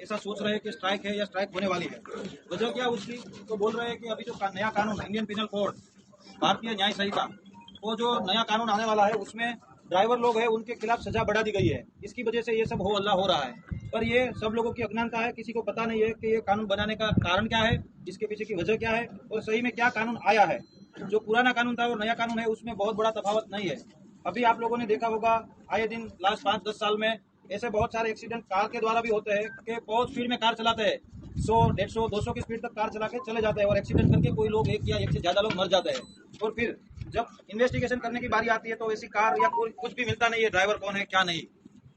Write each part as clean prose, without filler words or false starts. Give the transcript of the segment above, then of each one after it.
ऐसा सोच रहे हैं कि स्ट्राइक है या स्ट्राइक होने वाली है। वजह क्या उसकी, तो बोल रहे हैं कि अभी जो नया कानून इंडियन पिनल कोड, भारतीय न्याय संहिता, वो जो नया कानून आने वाला है उसमें ड्राइवर लोग हैं उनके खिलाफ सजा बढ़ा दी गई है। इसकी वजह से ये सब हो हल्ला हो रहा है। पर ये सब लोगों की अज्ञानता है, किसी को पता नहीं है कि ये कानून बनाने का कारण क्या है, इसके पीछे की वजह क्या है और सही में क्या कानून आया है। जो पुराना कानून था और नया कानून है उसमें बहुत बड़ा तफावत नहीं है। अभी आप लोगों ने देखा होगा आए दिन लास्ट 5-10 साल में ऐसे बहुत सारे एक्सीडेंट कार के द्वारा भी होते हैं कि बहुत स्पीड में कार चलाते हैं, 100, 150, 200 की स्पीड तक कार चला के चले जाते हैं और एक्सीडेंट करके कोई लोग एक या एक से ज्यादा लोग मर जाते हैं। और फिर जब इन्वेस्टिगेशन करने की बारी आती है तो ऐसी कार या कुछ भी मिलता नहीं है, ड्राइवर कौन है क्या नहीं।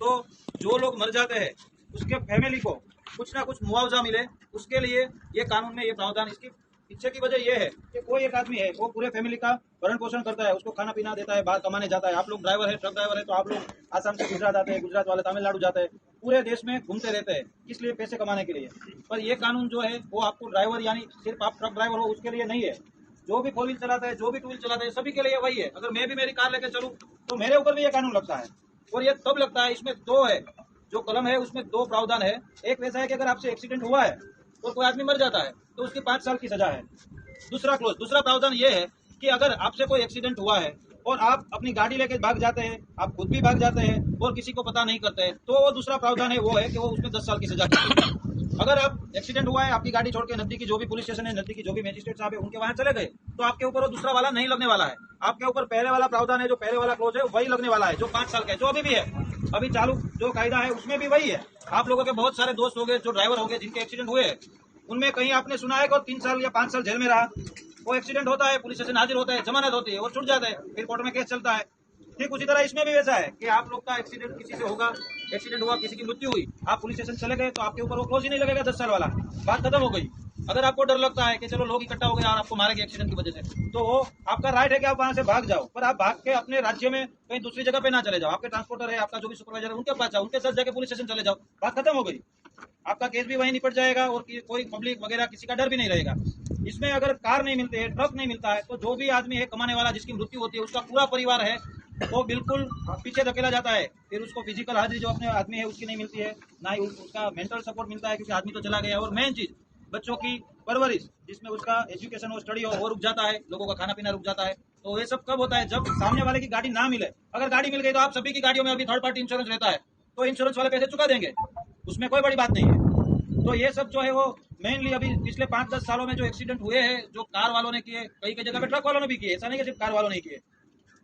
तो जो लोग मर जाते हैं उसके फैमिली को कुछ ना कुछ मुआवजा मिले, उसके लिए ये कानून में ये प्रावधान। इसकी पीछे की वजह यह है कि कोई एक आदमी है वो पूरे फैमिली का भरण पोषण करता है, उसको खाना पीना देता है, बाहर कमाने जाता है। आप लोग ड्राइवर है, ट्रक ड्राइवर है, तो आप लोग आसाम से गुजरात आते हैं, गुजरात वाले तमिलनाडु जाते हैं, पूरे देश में घूमते रहते हैं, इसलिए पैसे कमाने के लिए। पर ये कानून जो है वो आपको ड्राइवर यानी सिर्फ आप ट्रक ड्राइवर हो उसके लिए नहीं है। जो भी 4 व्हील चलाता है, जो भी 2 व्हील चलाता है, सभी के लिए वही है। अगर मैं भी मेरी कार लेकर चलूँ तो मेरे ऊपर भी ये कानून लगता है। और ये तब लगता है, इसमें 2 है, जो कलम है उसमें 2 प्रावधान है। एक वैसा है कि अगर आपसे एक्सीडेंट हुआ है और कोई आदमी मर जाता है तो उसकी 5 साल की सजा है। दूसरा प्रावधान ये है कि अगर आपसे कोई एक्सीडेंट हुआ है और आप अपनी गाड़ी लेके भाग जाते हैं, आप खुद भी भाग जाते हैं और किसी को पता नहीं करते हैं, तो वो दूसरा प्रावधान है, वो है कि वो उसमें 10 साल की सजा है। अगर आप एक्सीडेंट हुआ है, आपकी गाड़ी छोड़ के नजदीकी जो भी पुलिस स्टेशन है, नजदीकी जो भी मजिस्ट्रेट साहब है उनके वहां चले गए, तो आपके ऊपर वो दूसरा वाला नहीं लगने वाला है। आपके ऊपर पहले वाला प्रावधान है, जो पहले वाला क्लोज है वही लगने वाला है, जो 5 साल का है, जो अभी भी है। अभी चालू जो कायदा है उसमें भी वही है। आप लोगों के बहुत सारे दोस्त हो गए जो ड्राइवर हो गए जिनके एक्सीडेंट हुए, उनमें कहीं आपने सुना है कि 3 साल या 5 साल जेल में रहा। वो एक्सीडेंट होता है, पुलिस स्टेशन हाजिर होता है, जमानत होती है और छूट जाता है, फिर कोर्ट में केस चलता है। ठीक उसी तरह इसमें भी वैसा है कि आप लोग का एक्सीडेंट किसी से होगा, एक्सीडेंट हुआ, किसी की मृत्यु हुई, आप पुलिस स्टेशन चले गए तो आपके ऊपर वो क्लोज ही नहीं लगेगा 10 साल वाला, बात खत्म हो गई। अगर आपको डर लगता है कि चलो लोग इकट्ठा हो गए और आपको मारेंगे एक्सीडेंट की वजह से, तो वो आपका राइट है कि आप वहां से भाग जाओ, पर आप भाग के अपने राज्य में कहीं दूसरी जगह पे ना चले जाओ। आपके ट्रांसपोर्टर है, आपका जो भी सुपरवाइजर है, उनके पास जाओ, उनके साथ जाके पुलिस स्टेशन चले जाओ, बात खत्म हो गई। आपका केस भी वहीं निपट जाएगा और कोई पब्लिक वगैरह किसी का डर भी नहीं रहेगा। इसमें अगर कार नहीं मिलती है, ट्रक नहीं मिलता है, तो जो भी आदमी है कमाने वाला जिसकी मृत्यु होती है, उसका पूरा परिवार है वो बिल्कुल पीछे धकेला जाता है। फिर उसको फिजिकल हाजिरी जो अपने आदमी है उसकी नहीं मिलती है, ना ही उसका मेंटल सपोर्ट मिलता है क्योंकि आदमी तो चला गया। और मेन चीज बच्चों की परवरिश, जिसमें उसका एजुकेशन और स्टडी और रुक जाता है, लोगों का खाना पीना रुक जाता है। तो ये सब कब होता है, जब सामने वाले की गाड़ी ना मिले। अगर गाड़ी मिल गई तो आप सभी की गाड़ियों में अभी थर्ड पार्टी इंश्योरेंस रहता है, तो इंश्योरेंस वाले पैसे चुका देंगे, उसमें कोई बड़ी बात नहीं है। तो ये सब जो है वो मेनली अभी पिछले 5-10 सालों में जो एक्सीडेंट हुए हैं, जो कार वालों ने किए, कई जगह पे ट्रक वालों ने भी किए, ऐसा नहीं कि सिर्फ कार वालों ने किए,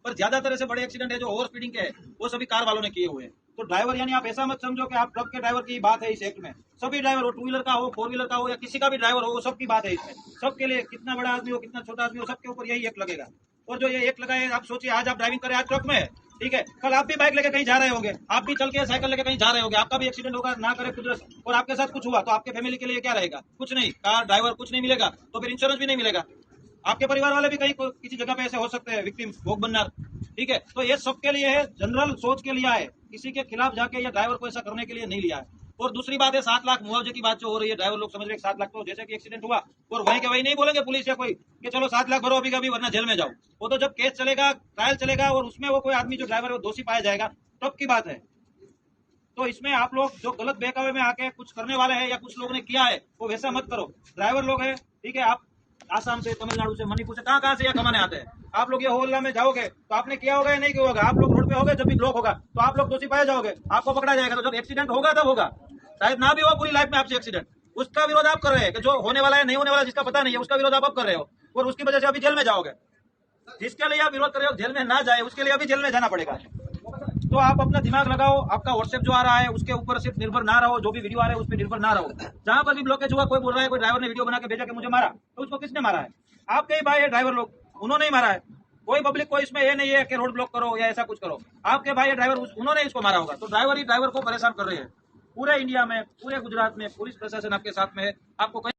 पर ज्यादातर ऐसे बड़े एक्सीडेंट है जो ओवर स्पीडिंग के है वो सभी कार वालों ने किए हुए हैं। तो ड्राइवर यानी आप ऐसा मत समझो कि आप ट्रक के ड्राइवर की बात है इस एक्ट में। सभी ड्राइवर हो, 2 व्हीलर का हो, 4 व्हीलर का हो या किसी का भी ड्राइवर हो, वो सबकी बात है इसमें। सबके लिए, कितना बड़ा आदमी हो, कितना छोटा आदमी हो, सबके ऊपर यही एक्ट लगेगा। और जो ये एक्ट लगा है, आप सोचिए आज आप ड्राइविंग करें, आज ट्रक में है, ठीक है, कल आप भी बाइक लेके कहीं जा रहे होंगे, आप भी चल के साइकिल लेके कहीं जा रहे होंगे, आपका भी एक्सीडेंट होगा, ना करे कुदरत, और आपके साथ कुछ हुआ तो आपके फैमिली के लिए क्या रहेगा? कुछ नहीं, कार ड्राइवर कुछ नहीं मिलेगा, तो फिर इंश्योरेंस भी नहीं मिलेगा। आपके परिवार वाले भी कहीं किसी जगह पे ऐसे हो सकते हैं, विक्टिम, भोग बनना, ठीक है। तो ये सबके लिए है, जनरल सोच के लिया है, किसी के खिलाफ जाके या ड्राइवर को ऐसा करने के लिए नहीं लिया है। और दूसरी बात है 7 लाख मुआवजे की बात जो हो रही है, ड्राइवर लोग समझ रहे 7 लाख तो जैसे कि एक्सीडेंट हुआ और वहीं के वहीं नहीं बोलेंगे पुलिस या कोई कि चलो 7 लाख भरो अभी कभी वरना जेल में जाओ। वो तो जब केस चलेगा, ट्रायल चलेगा और उसमें वो कोई आदमी जो ड्राइवर है वो दोषी पाया जाएगा, तब की बात है। तो इसमें आप लोग जो गलत बहकावे में आके कुछ करने वाले हैं या कुछ लोगों ने किया है वो वैसा मत करो। ड्राइवर लोग है, ठीक है, आप आसाम से, तमिलनाडु से, मणिपुर से, कहाँ से या कमाने आते हैं। आप लोग ये होल्ला में जाओगे तो आपने किया होगा या नहीं किया होगा, आप लोग रोड पे होगे, जब भी ब्लॉक होगा तो आप लोग दोषी पाए जाओगे, आपको पकड़ा जाएगा। तो जब एक्सीडेंट होगा तब होगा, शायद ना भी हो पूरी लाइफ में आपसे एक्सीडेंट, उसका विरोध आप कर रहे हैं कि जो होने वाला है नहीं होने वाला जिसका पता नहीं है उसका विरोध आप अब कर रहे हो और उसकी वजह से अभी जेल में जाओगे। जिसके लिए आप विरोध कर रहे हो जेल में ना जाए उसके लिए अभी जेल में जाना पड़ेगा। तो आप अपना दिमाग लगाओ, आपका व्हाट्सएप जो आ रहा है उसके ऊपर सिर्फ निर्भर ना रहो, जो भी वीडियो आ रहा है उस पर निर्भर ना रहो। जहां पर भी ब्लॉकेज हुआ, कोई बोल रहा है कोई ड्राइवर ने वीडियो बना के भेजा कि मुझे मारा, तो उसको किसने मारा है? आपके ही भाई है ड्राइवर लोग, उन्होंने ही मारा है। कोई पब्लिक को इसमें ये नहीं है कि रोड ब्लॉक करो या ऐसा कुछ करो, आपके भाई ड्राइवर, उन्होंने इसको मारा होगा। तो ड्राइवर ही ड्राइवर को परेशान कर रहे हैं। पूरे इंडिया में, पूरे गुजरात में पुलिस प्रशासन आपके साथ में है, आपको